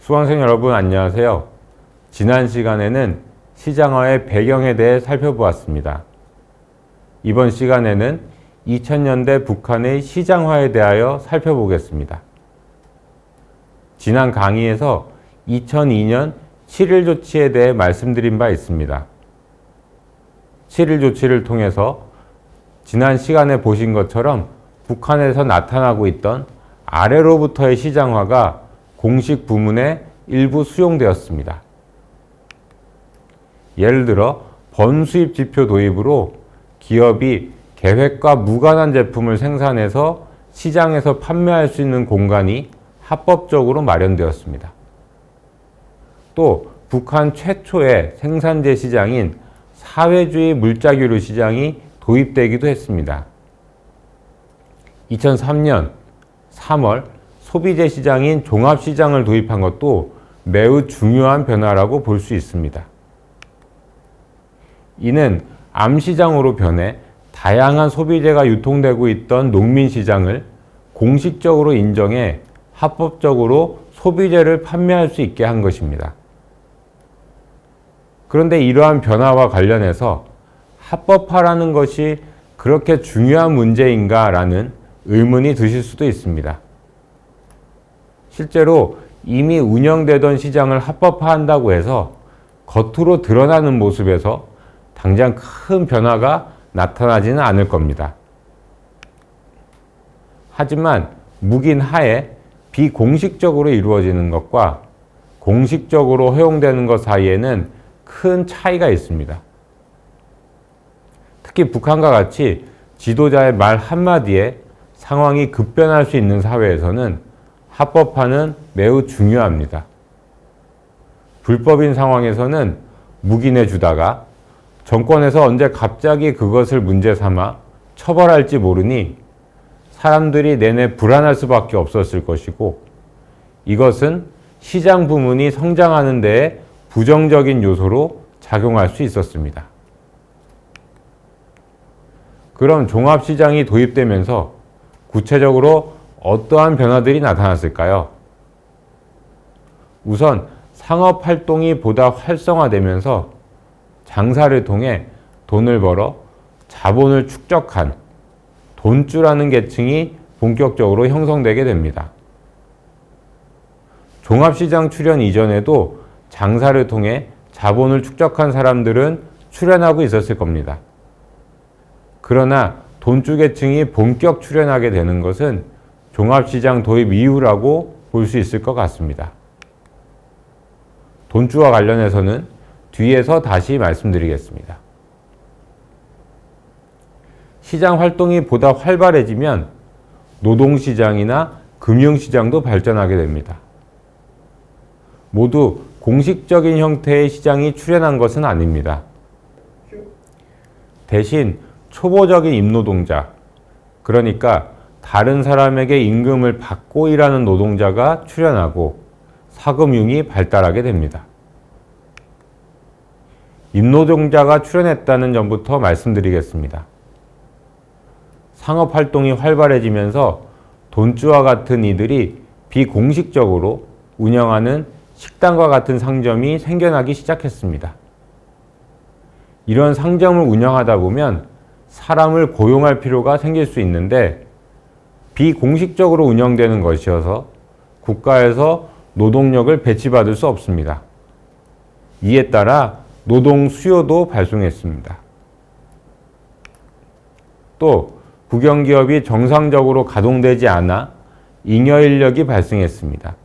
수강생 여러분 안녕하세요. 지난 시간에는 시장화의 배경에 대해 살펴보았습니다. 이번 시간에는 2000년대 북한의 시장화에 대하여 살펴보겠습니다. 지난 강의에서 2002년 7.1 조치에 대해 말씀드린 바 있습니다. 7.1 조치를 통해서 지난 시간에 보신 것처럼 북한에서 나타나고 있던 아래로부터의 시장화가 공식 부문에 일부 수용되었습니다. 예를 들어 번수입 지표 도입으로 기업이 계획과 무관한 제품을 생산해서 시장에서 판매할 수 있는 공간이 합법적으로 마련되었습니다. 또 북한 최초의 생산재 시장인 사회주의 물자기류 시장이 도입되기도 했습니다. 2003년 3월 소비재 시장인 종합시장을 도입한 것도 매우 중요한 변화라고 볼 수 있습니다. 이는 암시장으로 변해 다양한 소비재가 유통되고 있던 농민시장을 공식적으로 인정해 합법적으로 소비재를 판매할 수 있게 한 것입니다. 그런데 이러한 변화와 관련해서 합법화라는 것이 그렇게 중요한 문제인가라는 의문이 드실 수도 있습니다. 실제로 이미 운영되던 시장을 합법화한다고 해서 겉으로 드러나는 모습에서 당장 큰 변화가 나타나지는 않을 겁니다. 하지만 묵인 하에 비공식적으로 이루어지는 것과 공식적으로 허용되는 것 사이에는 큰 차이가 있습니다. 특히 북한과 같이 지도자의 말 한마디에 상황이 급변할 수 있는 사회에서는 합법화는 매우 중요합니다. 불법인 상황에서는 묵인해 주다가 정권에서 언제 갑자기 그것을 문제 삼아 처벌할지 모르니 사람들이 내내 불안할 수밖에 없었을 것이고, 이것은 시장 부문이 성장하는 데에 부정적인 요소로 작용할 수 있었습니다. 그럼 종합시장이 도입되면서 구체적으로 어떠한 변화들이 나타났을까요? 우선 상업활동이 보다 활성화되면서 장사를 통해 돈을 벌어 자본을 축적한 돈주라는 계층이 본격적으로 형성되게 됩니다. 종합시장 출현 이전에도 장사를 통해 자본을 축적한 사람들은 출현하고 있었을 겁니다. 그러나 돈주 계층이 본격 출현하게 되는 것은 종합시장 도입 이후라고 볼 수 있을 것 같습니다. 돈주와 관련해서는 뒤에서 다시 말씀드리겠습니다. 시장 활동이 보다 활발해지면 노동시장이나 금융시장도 발전하게 됩니다. 모두 공식적인 형태의 시장이 출현한 것은 아닙니다. 대신 초보적인 임노동자, 그러니까 다른 사람에게 임금을 받고 일하는 노동자가 출현하고 사금융이 발달하게 됩니다. 임노동자가 출현했다는 점부터 말씀드리겠습니다. 상업활동이 활발해지면서 돈주와 같은 이들이 비공식적으로 운영하는 식당과 같은 상점이 생겨나기 시작했습니다. 이런 상점을 운영하다 보면 사람을 고용할 필요가 생길 수 있는데 비공식적으로 운영되는 것이어서 국가에서 노동력을 배치받을 수 없습니다. 이에 따라 노동 수요도 발생했습니다. 또 국영기업이 정상적으로 가동되지 않아 잉여 인력이 발생했습니다.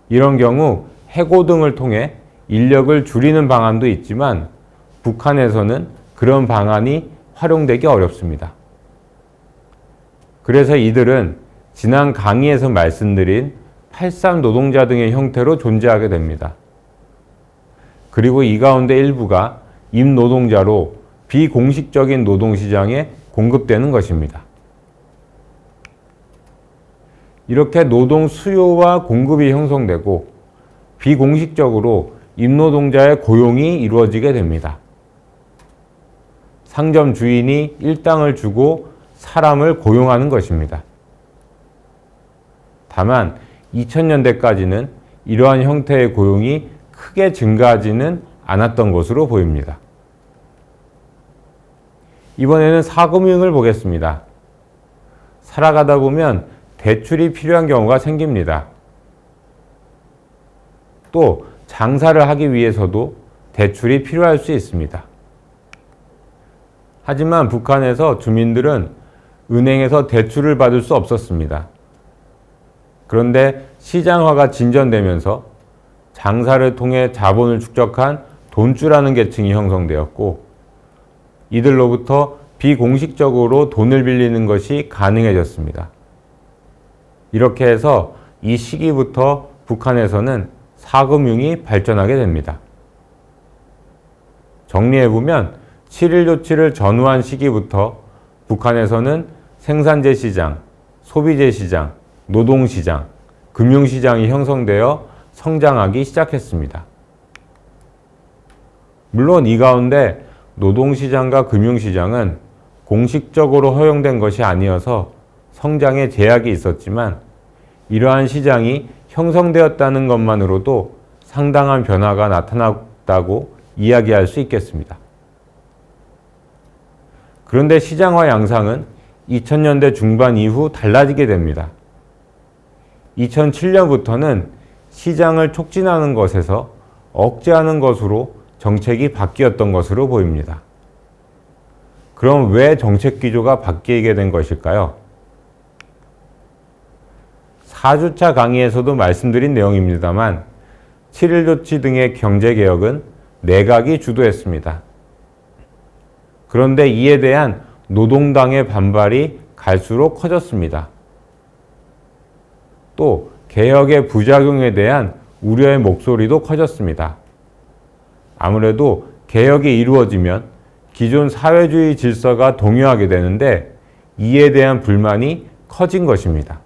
이런 경우 해고 등을 통해 인력을 줄이는 방안도 있지만 북한에서는 그런 방안이 활용되기 어렵습니다. 그래서 이들은 지난 강의에서 말씀드린 8.3 노동자 등의 형태로 존재하게 됩니다. 그리고 이 가운데 일부가 임노동자로 비공식적인 노동시장에 공급되는 것입니다. 이렇게 노동 수요와 공급이 형성되고 비공식적으로 임노동자의 고용이 이루어지게 됩니다. 상점 주인이 일당을 주고 사람을 고용하는 것입니다. 다만 2000년대까지는 이러한 형태의 고용이 크게 증가하지는 않았던 것으로 보입니다. 이번에는 사금융을 보겠습니다. 살아가다 보면 대출이 필요한 경우가 생깁니다. 또 장사를 하기 위해서도 대출이 필요할 수 있습니다. 하지만 북한에서 주민들은 은행에서 대출을 받을 수 없었습니다. 그런데 시장화가 진전되면서 장사를 통해 자본을 축적한 돈주라는 계층이 형성되었고, 이들로부터 비공식적으로 돈을 빌리는 것이 가능해졌습니다. 이렇게 해서 이 시기부터 북한에서는 사금융이 발전하게 됩니다. 정리해보면 7.1 조치를 전후한 시기부터 북한에서는 생산재 시장, 소비재 시장, 노동시장, 금융시장이 형성되어 성장하기 시작했습니다. 물론 이 가운데 노동시장과 금융시장은 공식적으로 허용된 것이 아니어서 성장에 제약이 있었지만, 이러한 시장이 형성되었다는 것만으로도 상당한 변화가 나타났다고 이야기할 수 있겠습니다. 그런데 시장화 양상은 2000년대 중반 이후 달라지게 됩니다. 2007년부터는 시장을 촉진하는 것에서 억제하는 것으로 정책이 바뀌었던 것으로 보입니다. 그럼 왜 정책 기조가 바뀌게 된 것일까요? 4주차 강의에서도 말씀드린 내용입니다만 7.1 조치 등의 경제개혁은 내각이 주도했습니다. 그런데 이에 대한 노동당의 반발이 갈수록 커졌습니다. 또 개혁의 부작용에 대한 우려의 목소리도 커졌습니다. 아무래도 개혁이 이루어지면 기존 사회주의 질서가 동요하게 되는데, 이에 대한 불만이 커진 것입니다.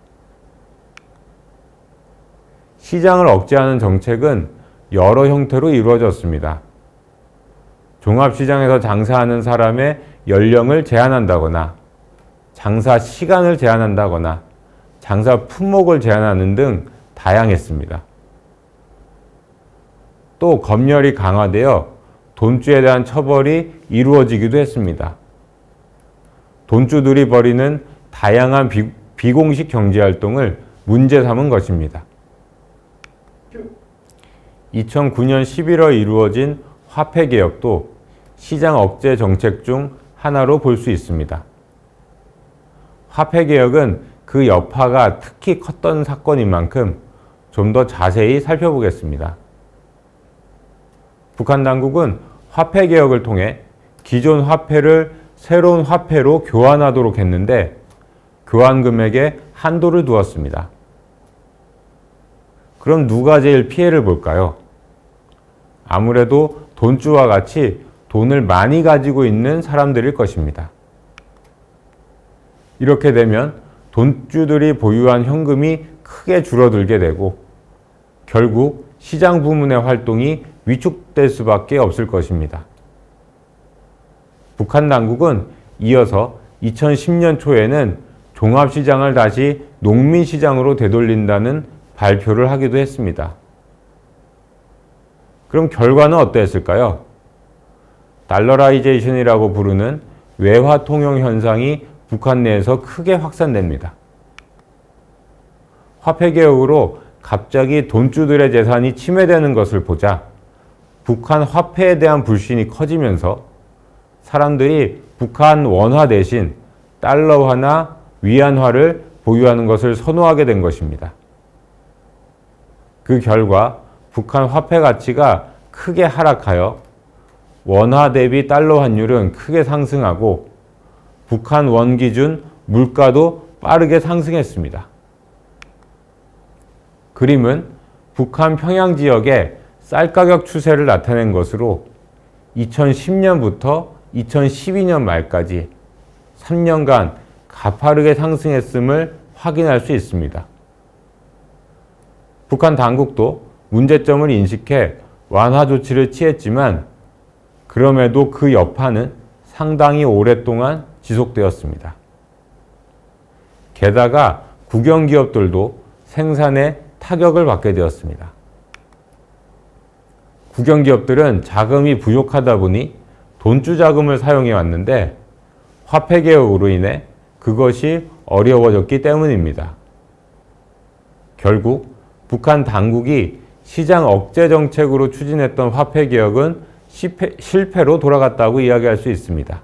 시장을 억제하는 정책은 여러 형태로 이루어졌습니다. 종합시장에서 장사하는 사람의 연령을 제한한다거나, 장사 시간을 제한한다거나, 장사 품목을 제한하는 등 다양했습니다. 또 검열이 강화되어 돈주에 대한 처벌이 이루어지기도 했습니다. 돈주들이 벌이는 다양한 비공식 경제활동을 문제 삼은 것입니다. 2009년 11월 이루어진 화폐개혁도 시장 억제 정책 중 하나로 볼 수 있습니다. 화폐개혁은 그 여파가 특히 컸던 사건인 만큼 좀 더 자세히 살펴보겠습니다. 북한 당국은 화폐개혁을 통해 기존 화폐를 새로운 화폐로 교환하도록 했는데, 교환 금액에 한도를 두었습니다. 그럼 누가 제일 피해를 볼까요? 아무래도 돈주와 같이 돈을 많이 가지고 있는 사람들일 것입니다. 이렇게 되면 돈주들이 보유한 현금이 크게 줄어들게 되고, 결국 시장 부문의 활동이 위축될 수밖에 없을 것입니다. 북한 당국은 이어서 2010년 초에는 종합시장을 다시 농민시장으로 되돌린다는 발표를 하기도 했습니다. 그럼 결과는 어땠을까요? 달러라이제이션이라고 부르는 외화 통용 현상이 북한 내에서 크게 확산됩니다. 화폐 개혁으로 갑자기 돈주들의 재산이 침해되는 것을 보자 북한 화폐에 대한 불신이 커지면서 사람들이 북한 원화 대신 달러화나 위안화를 보유하는 것을 선호하게 된 것입니다. 그 결과 북한 화폐 가치가 크게 하락하여 원화 대비 달러 환율은 크게 상승하고 북한 원 기준 물가도 빠르게 상승했습니다. 그림은 북한 평양 지역의 쌀 가격 추세를 나타낸 것으로 2010년부터 2012년 말까지 3년간 가파르게 상승했음을 확인할 수 있습니다. 북한 당국도 문제점을 인식해 완화 조치를 취했지만 그럼에도 그 여파는 상당히 오랫동안 지속되었습니다. 게다가 국영기업들도 생산에 타격을 받게 되었습니다. 국영기업들은 자금이 부족하다 보니 돈주 자금을 사용해 왔는데 화폐개혁으로 인해 그것이 어려워졌기 때문입니다. 결국 북한 당국이 시장 억제 정책으로 추진했던 화폐개혁은 실패로 돌아갔다고 이야기할 수 있습니다.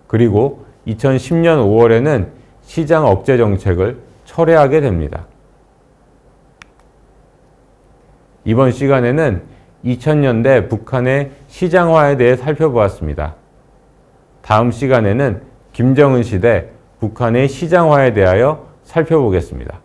그리고 2010년 5월에는 시장 억제 정책을 철회하게 됩니다. 이번 시간에는 2000년대 북한의 시장화에 대해 살펴보았습니다. 다음 시간에는 김정은 시대 북한의 시장화에 대하여 살펴보겠습니다.